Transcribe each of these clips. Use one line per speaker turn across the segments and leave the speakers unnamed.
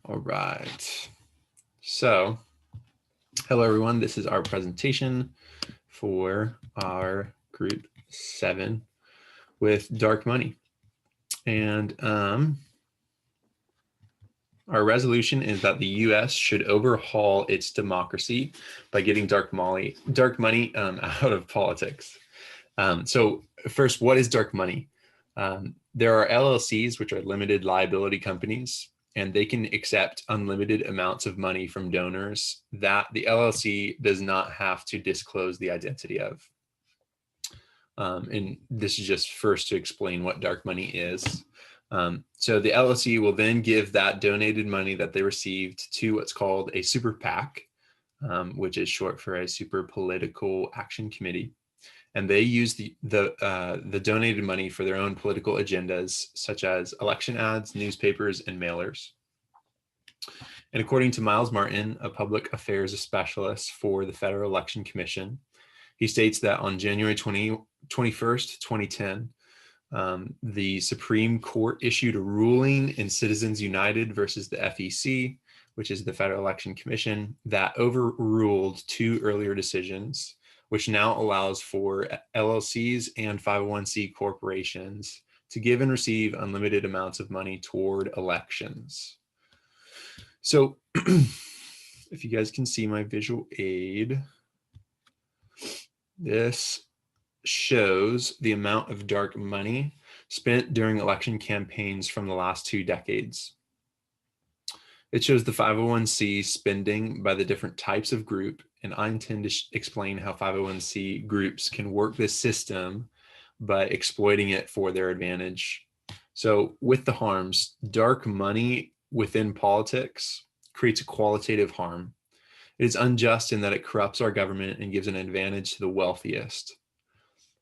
All right. So, hello everyone. This is our presentation for our group 7 with dark money. And our resolution is that the U.S. should overhaul its democracy by getting dark money out of politics. So first, what is dark money? There are LLCs, which are limited liability companies, and they can accept unlimited amounts of money from donors that the LLC does not have to disclose the identity of. And this is just first to explain what dark money is. So the LLC will then give that donated money that they received to what's called a super PAC, which is short for a super political action committee. And they use the donated money for their own political agendas, such as election ads, newspapers, and mailers. And according to Miles Martin, a public affairs specialist for the Federal Election Commission, he states that on January 21st, 2010, the Supreme Court issued a ruling in Citizens United versus the FEC, which is the Federal Election Commission, that overruled two earlier decisions, which now allows for LLCs and 501c corporations to give and receive unlimited amounts of money toward elections. So if you guys can see my visual aid, this shows the amount of dark money spent during election campaigns from the last 2 decades. It shows the 501c spending by the different types of group, and I intend to explain how 501c groups can work this system by exploiting it for their advantage. So with the harms, dark money within politics creates a qualitative harm. It is unjust in that it corrupts our government and gives an advantage to the wealthiest.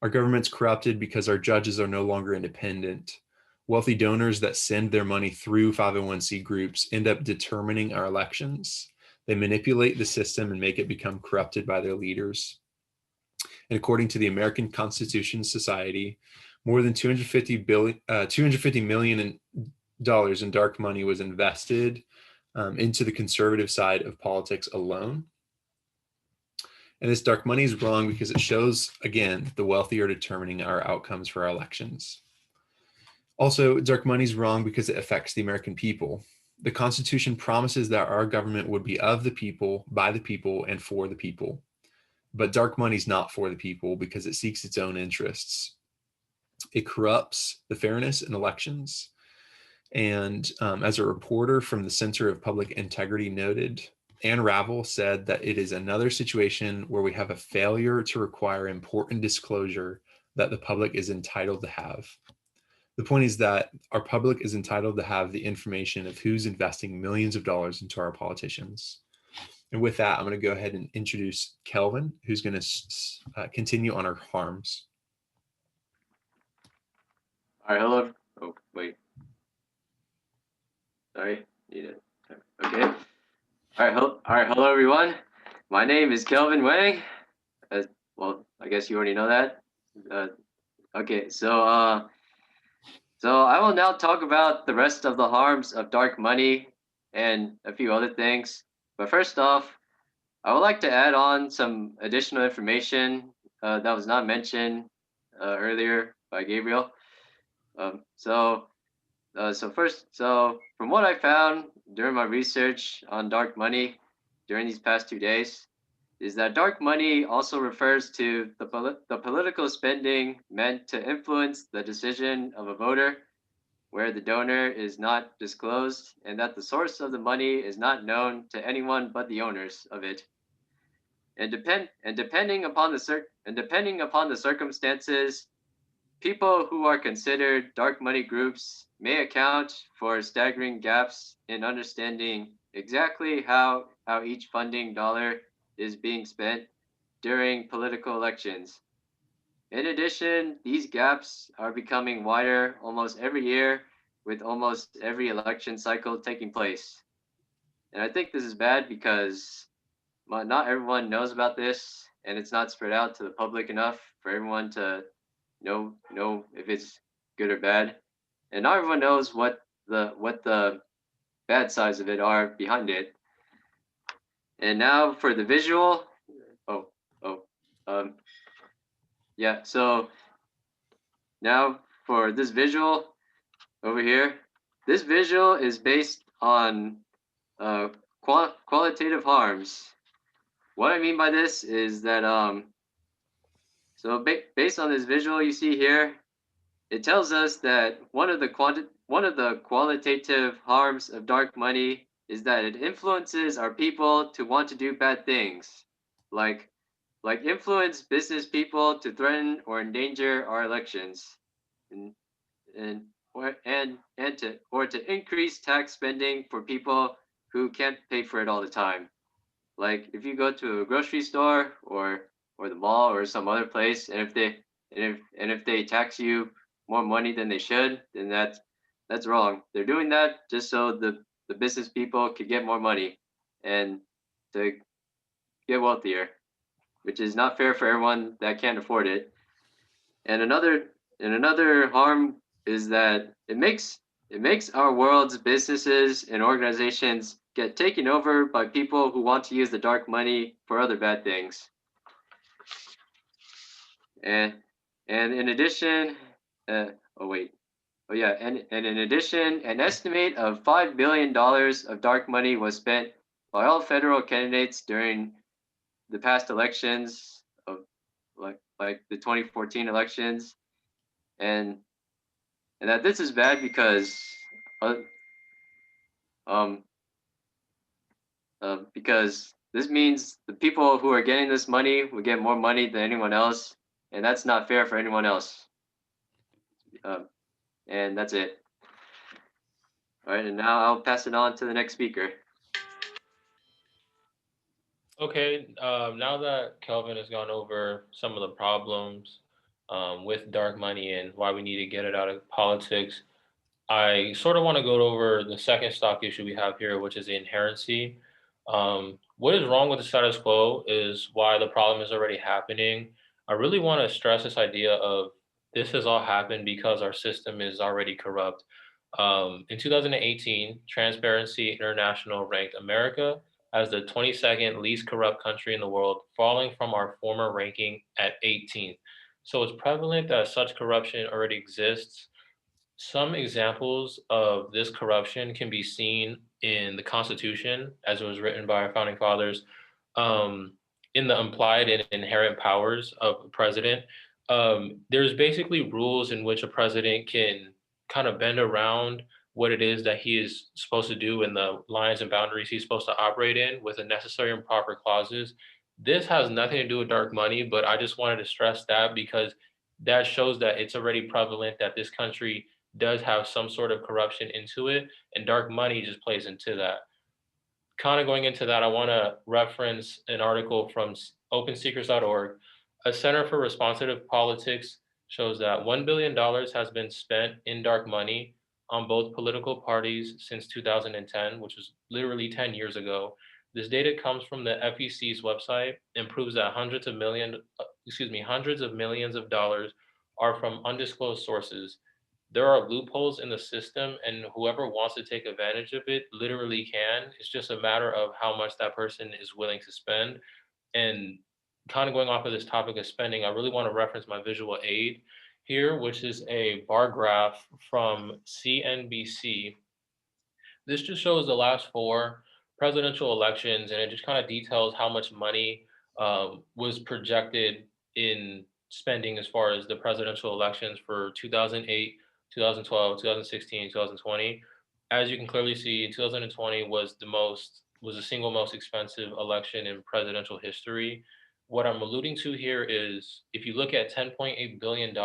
Our government's corrupted because our judges are no longer independent. Wealthy donors that send their money through 501c groups end up determining our elections. They manipulate the system and make it become corrupted by their leaders. And according to the American Constitution Society, more than $250 million in dark money was invested into the conservative side of politics alone. And this dark money is wrong because it shows, again, the wealthy are determining our outcomes for our elections. Also, dark money is wrong because it affects the American people. The Constitution promises that our government would be of the people, by the people, and for the people. But dark money is not for the people because it seeks its own interests. It corrupts the fairness in elections. And as a reporter from the Center of Public Integrity noted, Ann Ravel said that it is another situation where we have a failure to require important disclosure that the public is entitled to have. The point is that our public is entitled to have the information of who's investing millions of dollars into our politicians. And with that, I'm going to go ahead and introduce Kelvin, who's going to continue on our harms.
All right, hello. Oh, wait. Sorry, need it. Okay. All right, hello everyone. My name is Kelvin Wang. Well, I guess you already know that. Okay, so I will now talk about the rest of the harms of dark money and a few other things. But first off, I would like to add on some additional information that was not mentioned earlier by Gabriel. So from what I found during my research on dark money during these past 2 days, is that dark money also refers to the political spending meant to influence the decision of a voter, where the donor is not disclosed and that the source of the money is not known to anyone but the owners of it. And depending upon the circumstances, people who are considered dark money groups may account for staggering gaps in understanding exactly how each funding dollar is being spent during political elections. In addition, these gaps are becoming wider almost every year, with almost every election cycle taking place. And I think this is bad because not everyone knows about this, and it's not spread out to the public enough for everyone to know if it's good or bad. And not everyone knows what the bad sides of it are behind it. And now for the visual. Oh, oh, um, yeah. So now for this visual over here, this visual is based on qualitative harms. What I mean by this is that based on this visual you see here, it tells us that one of the qualitative harms of dark money is that it influences our people to want to do bad things, like influence business people to threaten or endanger our elections, and to increase tax spending for people who can't pay for it all the time. Like if you go to a grocery store or the mall or some other place, and if they tax you more money than they should, then that's wrong. They're doing that just so the business people could get more money and to get wealthier, which is not fair for everyone that can't afford it. And another harm is that it makes our world's businesses and organizations get taken over by people who want to use the dark money for other bad things. And and in addition, uh, oh wait, oh yeah, and in addition, an estimate of $5 billion of dark money was spent by all federal candidates during the past elections of like the 2014 elections, and that this is bad uh, um because this means the people who are getting this money will get more money than anyone else, and that's not fair for anyone else. Um, and that's it. All right, and now I'll pass it on to the next speaker.
Okay, now that Kelvin has gone over some of the problems with dark money and why we need to get it out of politics, I sort of want to go over the second stock issue we have here, which is the inherency. What is wrong with the status quo is why the problem is already happening. I really want to stress this idea of this has all happened because our system is already corrupt. In 2018, Transparency International ranked America as the 22nd least corrupt country in the world, falling from our former ranking at 18th. So it's prevalent that such corruption already exists. Some examples of this corruption can be seen in the Constitution, as it was written by our founding fathers, in the implied and inherent powers of a president. There's basically rules in which a president can kind of bend around what it is that he is supposed to do and the lines and boundaries he's supposed to operate in with the necessary and proper clauses. This has nothing to do with dark money, but I just wanted to stress that because that shows that it's already prevalent that this country does have some sort of corruption into it, and dark money just plays into that. Kind of going into that, I want to reference an article from OpenSecrets.org. A Center for Responsive Politics shows that $1 billion has been spent in dark money on both political parties since 2010, which was literally 10 years ago. This data comes from the FEC's website and proves that hundreds of millions of dollars are from undisclosed sources. There are loopholes in the system, and whoever wants to take advantage of it literally can. It's just a matter of how much that person is willing to spend. And kind of going off of this topic of spending, I really want to reference my visual aid here, which is a bar graph from CNBC. This just shows the last four presidential elections, and it just kind of details how much money was projected in spending as far as the presidential elections for 2008, 2012, 2016, 2020. As you can clearly see, 2020 was the single most expensive election in presidential history. What I'm alluding to here is if you look at $10.8 billion,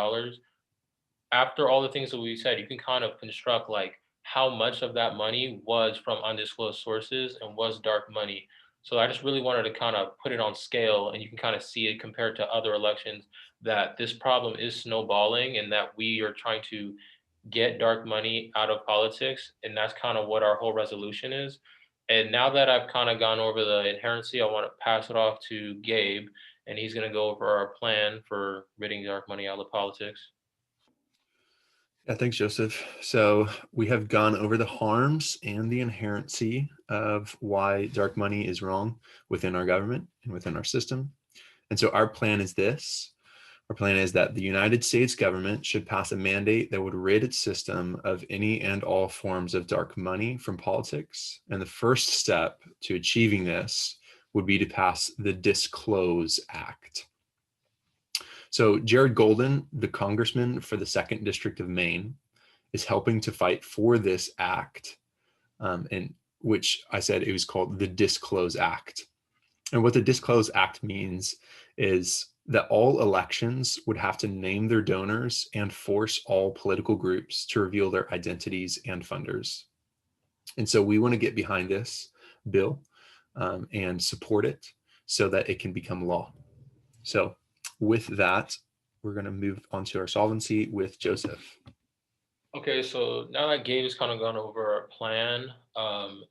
after all the things that we said, you can kind of construct like how much of that money was from undisclosed sources and was dark money. So I just really wanted to kind of put it on scale, and you can kind of see it compared to other elections that this problem is snowballing and that we are trying to get dark money out of politics. And that's kind of what our whole resolution is. And now that I've kind of gone over the inherency, I want to pass it off to Gabe, and he's going to go over our plan for ridding dark money out of politics.
Yeah, thanks, Joseph. So we have gone over the harms and the inherency of why dark money is wrong within our government and within our system. And so our plan is this. Our plan is that the United States government should pass a mandate that would rid its system of any and all forms of dark money from politics. And the first step to achieving this would be to pass the Disclose Act. So Jared Golden, the congressman for the 2nd District of Maine, is helping to fight for this act, and which I said it was called the Disclose Act. And what the Disclose Act means is that all elections would have to name their donors and force all political groups to reveal their identities and funders. And so we want to get behind this bill and support it so that it can become law. So with that, we're going to move on to our solvency with Joseph.
Okay, so now that Gabe's kind of gone over our plan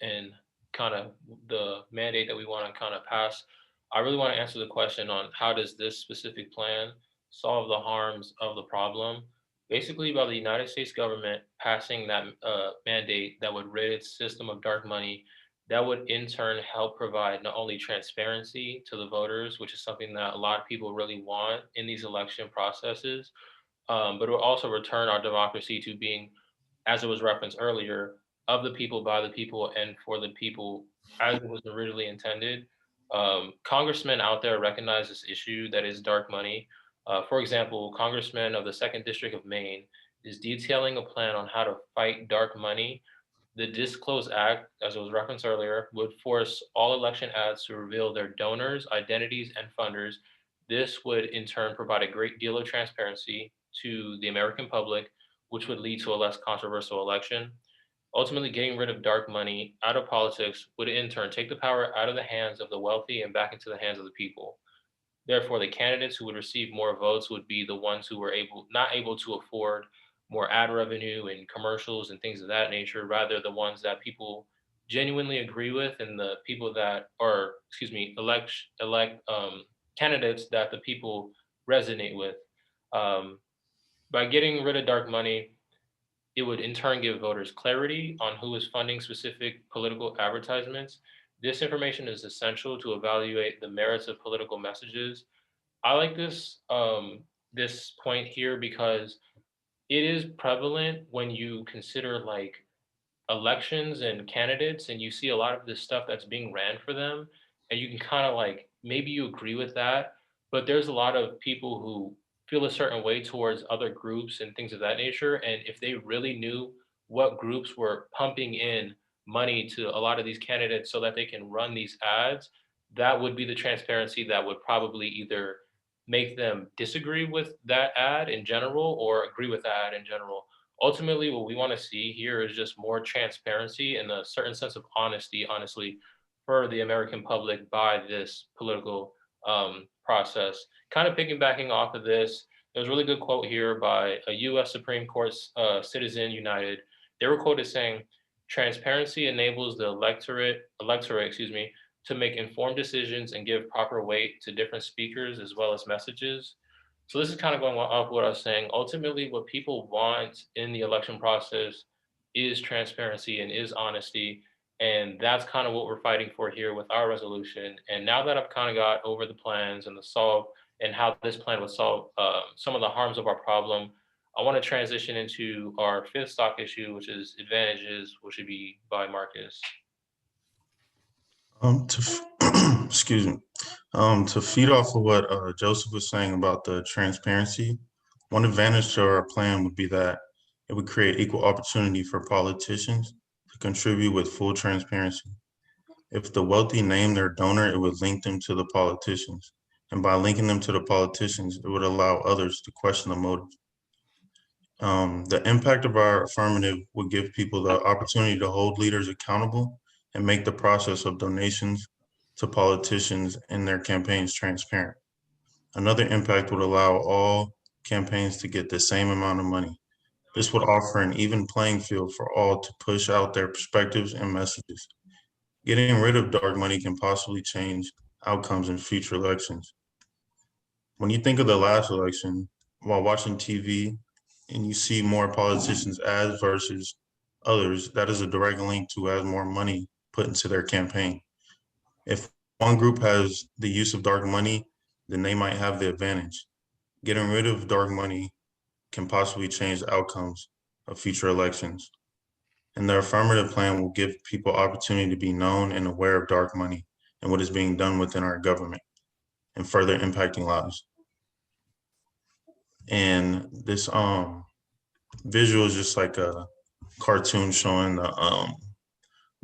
and kind of the mandate that we want to kind of pass, I really want to answer the question on how does this specific plan solve the harms of the problem? Basically, by the United States government passing that mandate that would rid its system of dark money, that would in turn help provide not only transparency to the voters, which is something that a lot of people really want in these election processes, but it will also return our democracy to being, as it was referenced earlier, of the people, by the people, and for the people, as it was originally intended. Congressmen out there recognize this issue that is dark money. For example, Congressman of the 2nd District of Maine is detailing a plan on how to fight dark money. The Disclose Act, as it was referenced earlier, would force all election ads to reveal their donors, identities, and funders. This would in turn provide a great deal of transparency to the American public, which would lead to a less controversial election. Ultimately, getting rid of dark money out of politics would in turn take the power out of the hands of the wealthy and back into the hands of the people. Therefore, the candidates who would receive more votes would be the ones who were not able to afford more ad revenue and commercials and things of that nature, rather the ones that people genuinely agree with and the people that are, excuse me, elect candidates that the people resonate with. Um, by getting rid of dark money, it would in turn give voters clarity on who is funding specific political advertisements. This information is essential to evaluate the merits of political messages. I like this point here because it is prevalent when you consider like elections and candidates and you see a lot of this stuff that's being ran for them and you can kind of like maybe you agree with that, but there's a lot of people who feel a certain way towards other groups and things of that nature, and if they really knew what groups were pumping in money to a lot of these candidates so that they can run these ads, that would be the transparency that would probably either make them disagree with that ad in general or agree with that ad in general. Ultimately, what we want to see here is just more transparency and a certain sense of honesty, honestly, for the American public by this political process. Kind of piggybacking off of this, there's a really good quote here by a U.S. Supreme Court citizen united. They were quoted saying, "Transparency enables the electorate, excuse me, to make informed decisions and give proper weight to different speakers as well as messages." So this is kind of going off what I was saying. Ultimately, what people want in the election process is transparency and is honesty. And that's kind of what we're fighting for here with our resolution. And now that I've kind of got over the plans and the solve and how this plan would solve some of the harms of our problem, I want to transition into our fifth stock issue, which is advantages, which would be by Marcus.
Excuse me. To feed off of what Joseph was saying about the transparency, one advantage to our plan would be that it would create equal opportunity for politicians to contribute with full transparency. If the wealthy name their donor, it would link them to the politicians. And by linking them to the politicians, it would allow others to question the motive. The impact of our affirmative would give people the opportunity to hold leaders accountable and make the process of donations to politicians in their campaigns transparent. Another impact would allow all campaigns to get the same amount of money. This would offer an even playing field for all to push out their perspectives and messages. Getting rid of dark money can possibly change outcomes in future elections. When you think of the last election, while watching TV, and you see more politicians as versus others, that is a direct link to as more money put into their campaign. If one group has the use of dark money, then they might have the advantage. Getting rid of dark money can possibly change the outcomes of future elections. And the affirmative plan will give people opportunity to be known and aware of dark money and what is being done within our government and further impacting lives. And this visual is just like a cartoon showing the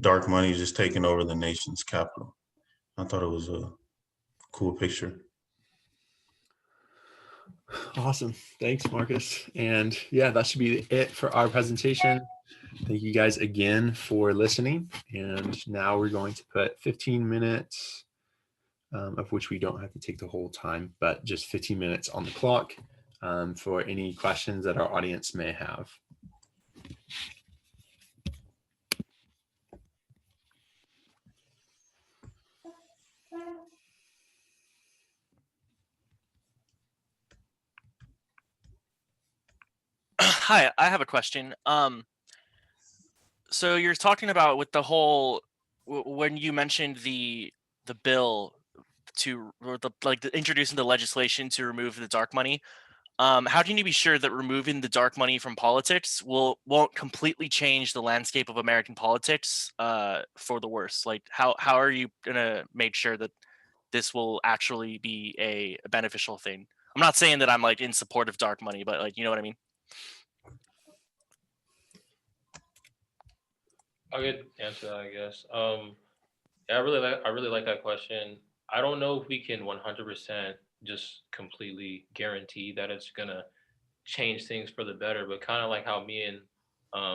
dark money just taking over the nation's capital. I thought it was a cool picture.
Awesome. Thanks, Marcus. And yeah, that should be it for our presentation. Thank you guys again for listening. And now we're going to put 15 minutes, of which we don't have to take the whole time, but just 15 minutes on the clock for any questions that our audience may have.
Hi, I have a question. So you're talking about with the whole when you mentioned the bill to or introducing the legislation to remove the dark money. How can you be sure that removing the dark money from politics won't completely change the landscape of American politics for the worse? Like how are you gonna make sure that this will actually be a beneficial thing? I'm not saying that I'm like in support of dark money, but like you know what I mean?
I could answer that, I guess. Yeah, I really like that question. I don't know if we can 100% just completely guarantee that it's gonna change things for the better, but kind of like how me and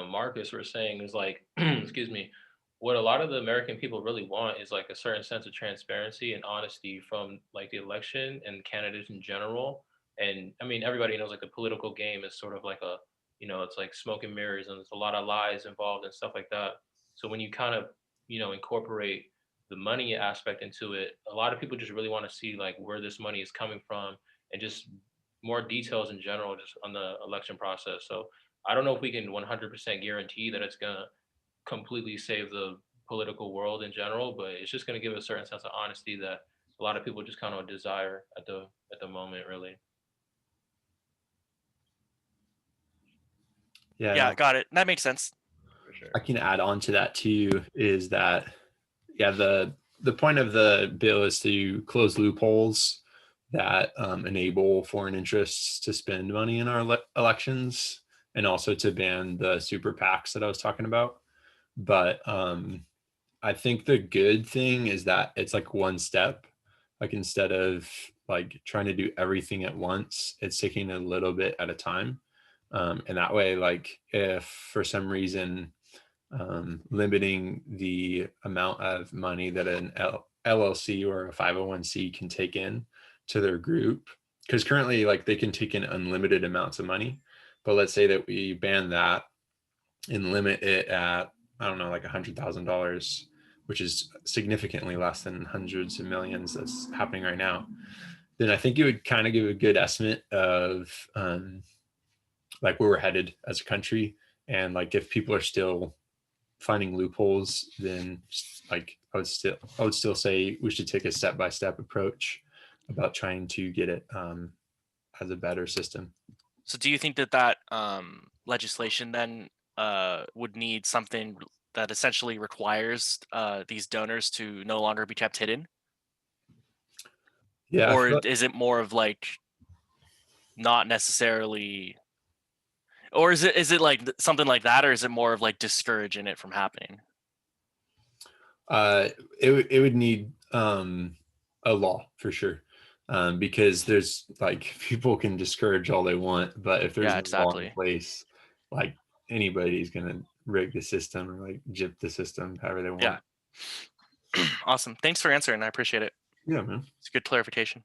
Marcus were saying is like, excuse me, what a lot of the American people really want is like a certain sense of transparency and honesty from like the election and candidates in general. And I mean, everybody knows like the political game is sort of like a, it's like smoke and mirrors and there's a lot of lies involved and stuff like that. So when you kind of, incorporate the money aspect into it, a lot of people just really want to see like where this money is coming from and just more details in general just on the election process. So I don't know if we can 100% guarantee that it's going to completely save the political world in general, but it's just going to give a certain sense of honesty that a lot of people just kind of desire at the moment, really.
Yeah, got it. That makes sense.
For sure.
I can add on to that too, is that, yeah, the point of the bill is to close loopholes that enable foreign interests to spend money in our elections, and also to ban the super PACs that I was talking about. But I think the good thing is that it's like one step. Like instead of like trying to do everything at once, it's taking a little bit at a time. And that way, like if for some reason limiting the amount of money that an LLC or a 501c can take in to their group, because currently like they can take in unlimited amounts of money, but let's say that we ban that and limit it at, I don't know, like $100,000, which is significantly less than hundreds of millions that's happening right now, then I think it would kind of give a good estimate of like where we're headed as a country. And like if people are still finding loopholes, then like I would still say we should take a step-by-step approach about trying to get it as a better system.
So do you think that legislation then would need something that essentially requires these donors to no longer be kept hidden?
Yeah.
Or is it more of like not necessarily, or is it like something like that, or is it more of like discouraging it from happening?
It would need a law for sure, because there's like people can discourage all they want, but if there's no law in place, like anybody's gonna rig the system or like gyp the system however they want.
Yeah. Awesome. Thanks for answering. I appreciate it.
Yeah, man.
It's a good clarification.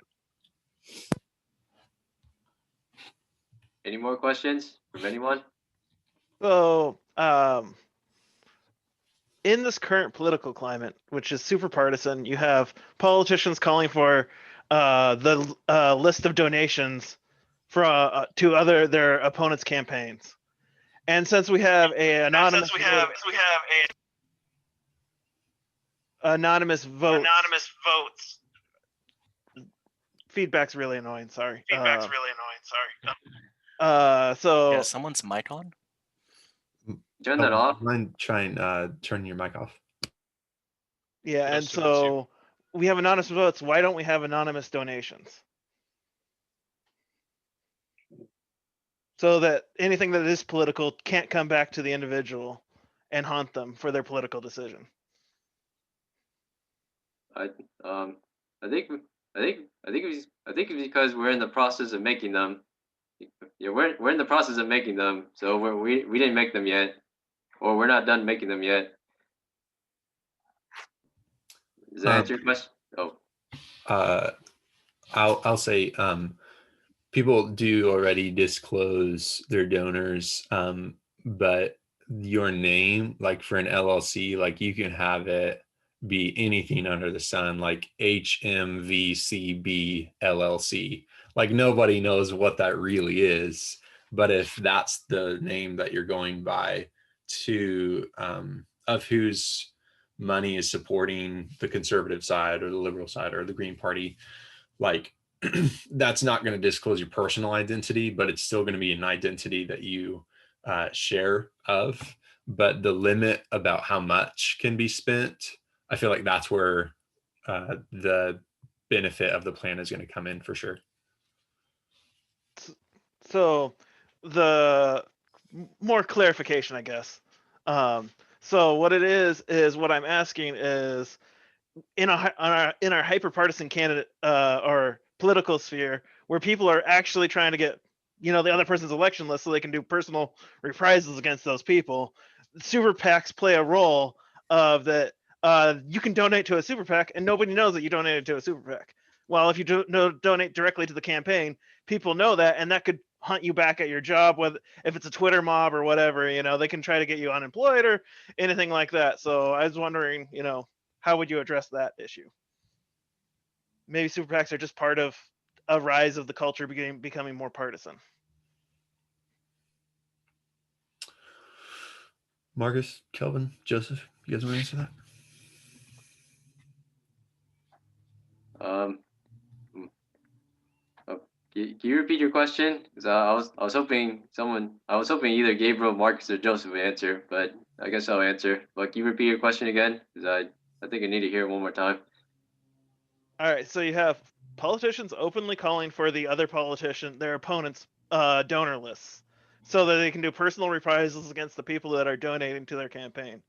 Any more questions from anyone?
So, in this current political climate, which is super partisan, you have politicians calling for the list of donations for to their opponents' campaigns. And since we have a anonymous votes, feedback's really annoying. Sorry. So
Yeah, someone's mic on.
Turn that off.
Mind trying turn your mic off.
yeah,
It'll
and
still get you.
so we have anonymous votes. Why don't we have anonymous donations? So that anything that is political can't come back to the individual and haunt them for their political decision.
I think it's because we're in the process of making them. Yeah, we're in the process of making them, so we didn't make them yet, or we're not done making them yet. Does that answer your question? Oh,
I'll say people do already disclose their donors, but your name, like for an LLC, like you can have it be anything under the sun, like HMVCB LLC. Like nobody knows what that really is, but if that's the name that you're going by to of whose money is supporting the conservative side or the liberal side or the Green Party, like that's not going to disclose your personal identity, but it's still going to be an identity that you share of. But the limit about how much can be spent, I feel like that's where the benefit of the plan is going to come in for sure.
So the more clarification, I guess. So what it is what I'm asking is in our hyper-partisan candidate or political sphere where people are actually trying to get the other person's election list so they can do personal reprisals against those people. Super PACs play a role of that. You can donate to a super PAC and nobody knows that you donated to a super PAC. Well, if you donate directly to the campaign, people know that, and that could hunt you back at your job, whether if it's a Twitter mob or whatever. They can try to get you unemployed or anything like that. So I was wondering, how would you address that issue? Maybe super PACs are just part of a rise of the culture becoming more partisan.
Marcus, Kelvin, Joseph, you guys want to answer that?
Can you repeat your question? Because I was hoping either Gabriel, Marcus, or Joseph would answer, but I guess I'll answer. But can you repeat your question again? Because I think I need to hear it one more time.
All right, so you have politicians openly calling for the other politician, their opponents' donor lists, so that they can do personal reprisals against the people that are donating to their campaign,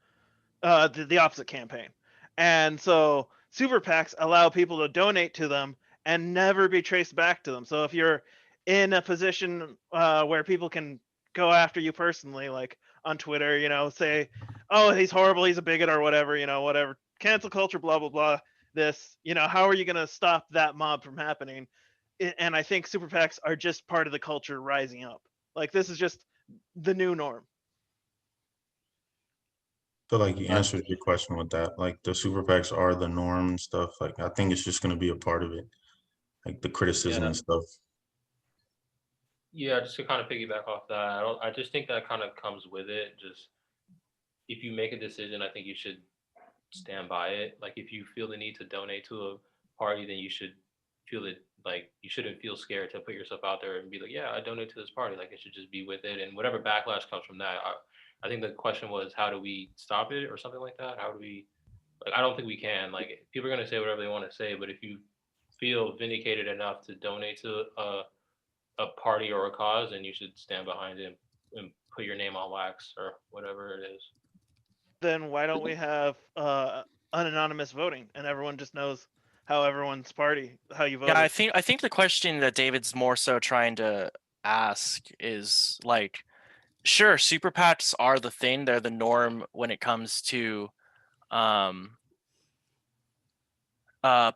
the opposite campaign. And so super PACs allow people to donate to them and never be traced back to them. So if you're in a position where people can go after you personally, like on Twitter, say, oh, he's horrible, he's a bigot or whatever, whatever, cancel culture, blah, blah, blah, this, how are you going to stop that mob from happening? And I think super PACs are just part of the culture rising up. Like, this is just the new norm.
I feel like you answered your question with that. Like the super PACs are the norm and stuff. Like I think it's just going to be a part of it, like the criticism and stuff.
Yeah, just to kind of piggyback off that, I just think that kind of comes with it. Just if you make a decision, I think you should stand by it. Like if you feel the need to donate to a party, then you should feel it. Like you shouldn't feel scared to put yourself out there and be like, yeah, I donate to this party. Like it should just be with it, and whatever backlash comes from that. I think the question was, how do we stop it or something like that? How do we? Like I don't think we can. Like people are gonna say whatever they want to say, but if you feel vindicated enough to donate to a party or a cause, and you should stand behind it and put your name on wax or whatever it is.
Then why don't we have anonymous voting and everyone just knows how everyone's party, how you voted?
Yeah, I think the question that David's more so trying to ask is like, sure, super PACs are the thing; they're the norm when it comes to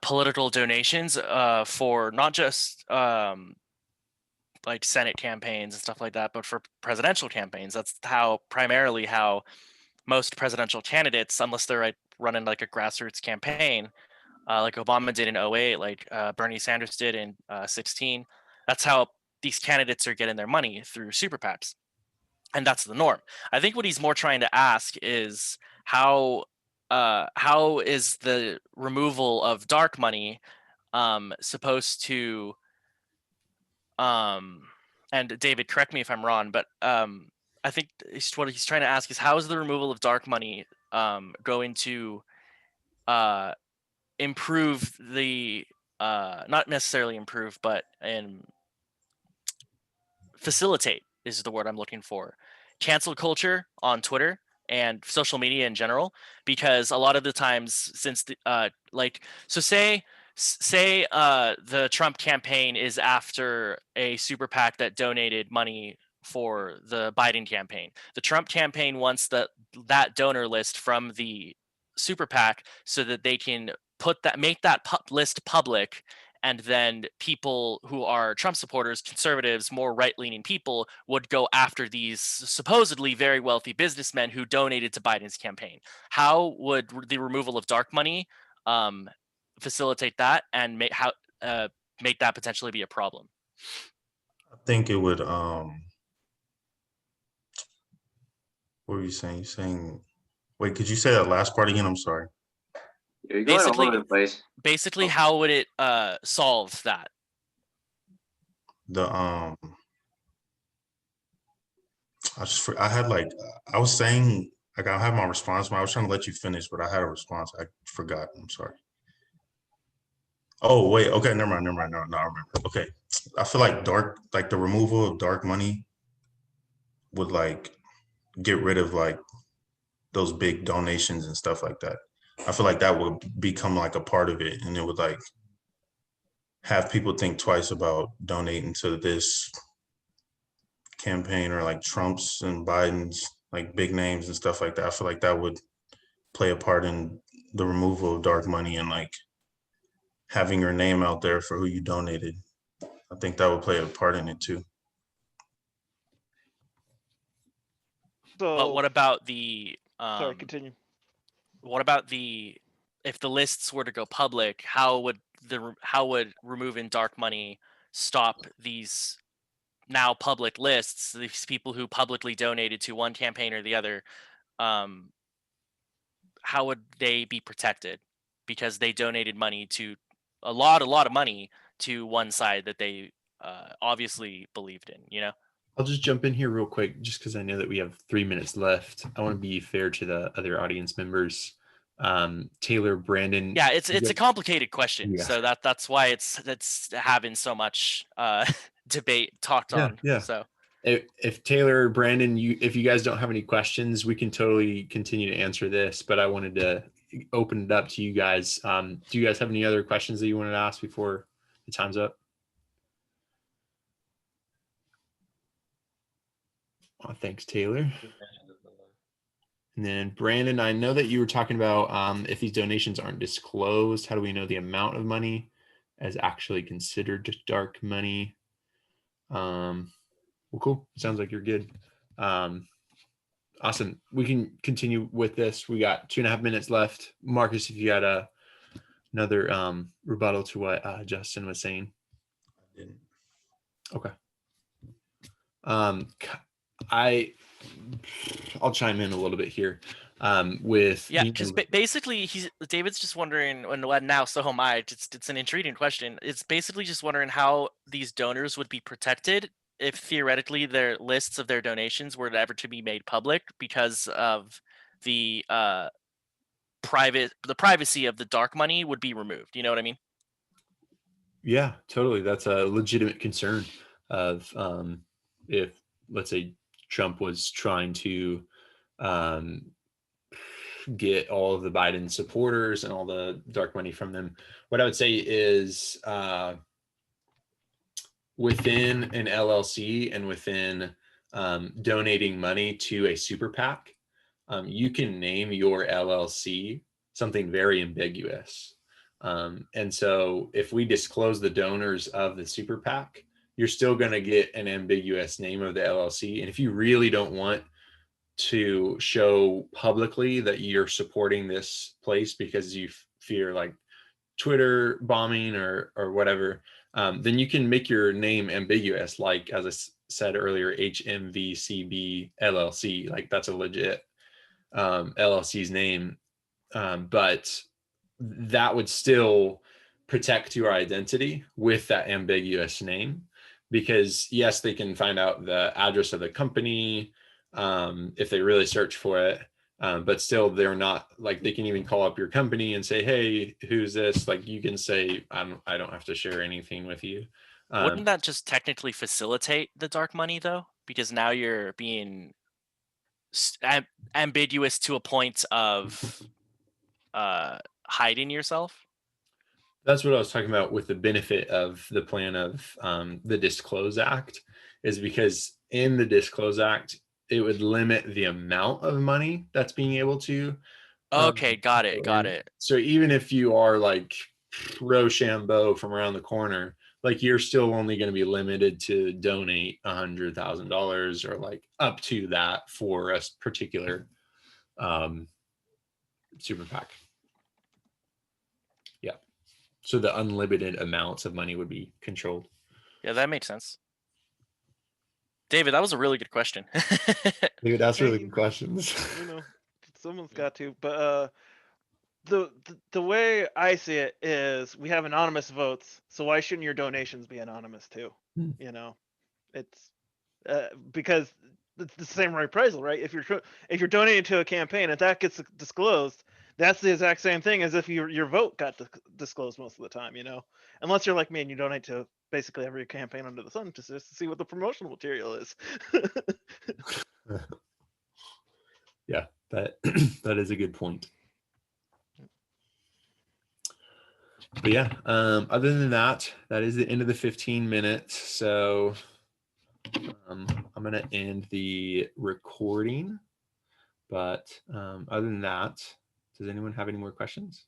political donations for not just like Senate campaigns and stuff like that, but for presidential campaigns. That's primarily how most presidential candidates, unless they're running like a grassroots campaign, like Obama did in 2008, like Bernie Sanders did in 2016. That's how these candidates are getting their money through super PACs, and that's the norm. I think what he's more trying to ask is how is the removal of dark money supposed to and David, correct me if I'm wrong, but I think what he's trying to ask is how is the removal of dark money going to improve the not necessarily improve, but facilitate is the word I'm looking for, cancel culture on Twitter and social media in general, because a lot of the times since the say the Trump campaign is after a super PAC that donated money for the Biden campaign. The Trump campaign wants that donor list from the super PAC so that they can make that list public, and then people who are Trump supporters, conservatives, more right-leaning people would go after these supposedly very wealthy businessmen who donated to Biden's campaign. How would the removal of dark money facilitate that and make that potentially be a problem?
I think it would. What were you saying? You're saying, wait, could you say that last part again? I'm sorry.
You're going all over the place.
Basically, how would it solve that?
I had like, I was saying, like, I have my response, but I was trying to let you finish, but I had a response. I forgot. I'm sorry. Oh, wait. Okay. Never mind. No, I remember. Okay. I feel like the removal of dark money would like get rid of like those big donations and stuff like that. I feel like that would become like a part of it, and it would like have people think twice about donating to this campaign or like Trump's and Biden's like big names and stuff like that. I feel like that would play a part in the removal of dark money and like having your name out there for who you donated. I think that would play a part in it too.
So,
but what about the
sorry, continue.
What about if the lists were to go public, how would removing dark money stop these now public lists, these people who publicly donated to one campaign or the other? How would they be protected because they donated money to a lot of money to one side that they obviously believed in, you know?
I'll just jump in here real quick, just because I know that we have 3 minutes left. I want to be fair to the other audience members. Taylor, Brandon.
Yeah, it's a complicated question,
Yeah.
so that's why it's having so much debate talked on.
Yeah.
So
if Taylor or Brandon, if you guys don't have any questions, we can totally continue to answer this. But I wanted to open it up to you guys. Do you guys have any other questions that you wanted to ask before the time's up? Oh, thanks, Taylor. And then Brandon, I know that you were talking about if these donations aren't disclosed, how do we know the amount of money as actually considered dark money? Well, cool. Sounds like you're good. Awesome. We can continue with this. We got 2.5 minutes left. Marcus, if you got another rebuttal to what Justin was saying.
I didn't.
Okay. I'll chime in a little bit here.
Because basically David's just wondering, and now so am I. It's an intriguing question. It's basically just wondering how these donors would be protected if theoretically their lists of their donations were ever to be made public because of the privacy of the dark money would be removed. You know what I mean?
Yeah, totally. That's a legitimate concern of if, let's say, Trump was trying to get all of the Biden supporters and all the dark money from them. What I would say is within an LLC and within donating money to a super PAC, you can name your LLC something very ambiguous. And so if we disclose the donors of the super PAC, you're still going to get an ambiguous name of the LLC. And if you really don't want to show publicly that you're supporting this place because you fear like Twitter bombing or whatever, then you can make your name ambiguous, like as I said earlier, HMVCB LLC, like that's a legit LLC's name, but that would still protect your identity with that ambiguous name, because yes, they can find out the address of the company if they really search for it, but still they're not, like, they can even call up your company and say, hey, who's this? Like, you can say, I don't have to share anything with you.
Wouldn't that just technically facilitate the dark money though? Because now you're being ambiguous to a point of hiding yourself.
That's what I was talking about with the benefit of the plan of the Disclose Act, is because in the Disclose Act, it would limit the amount of money that's being able to.
Okay, got it.
So even if you are like Rochambeau from around the corner, like you're still only going to be limited to donate $100,000 or like up to that for a particular super PAC. Yeah. So the unlimited amounts of money would be controlled.
Yeah, that makes sense. David, that was a really good question.
Dude, that's really good questions.
You know, someone's got to. But the way I see it is, we have anonymous votes, so why shouldn't your donations be anonymous too? You know, it's because it's the same reprisal, right? If you're donating to a campaign and that gets disclosed, that's the exact same thing as if your vote got disclosed most of the time. You know, unless you're like me and you donate to basically every campaign under the sun just to see what the promotional material is.
Yeah, that that is a good point. But yeah, other than that, that is the end of the 15 minutes. So I'm going to end the recording. But other than that, does anyone have any more questions?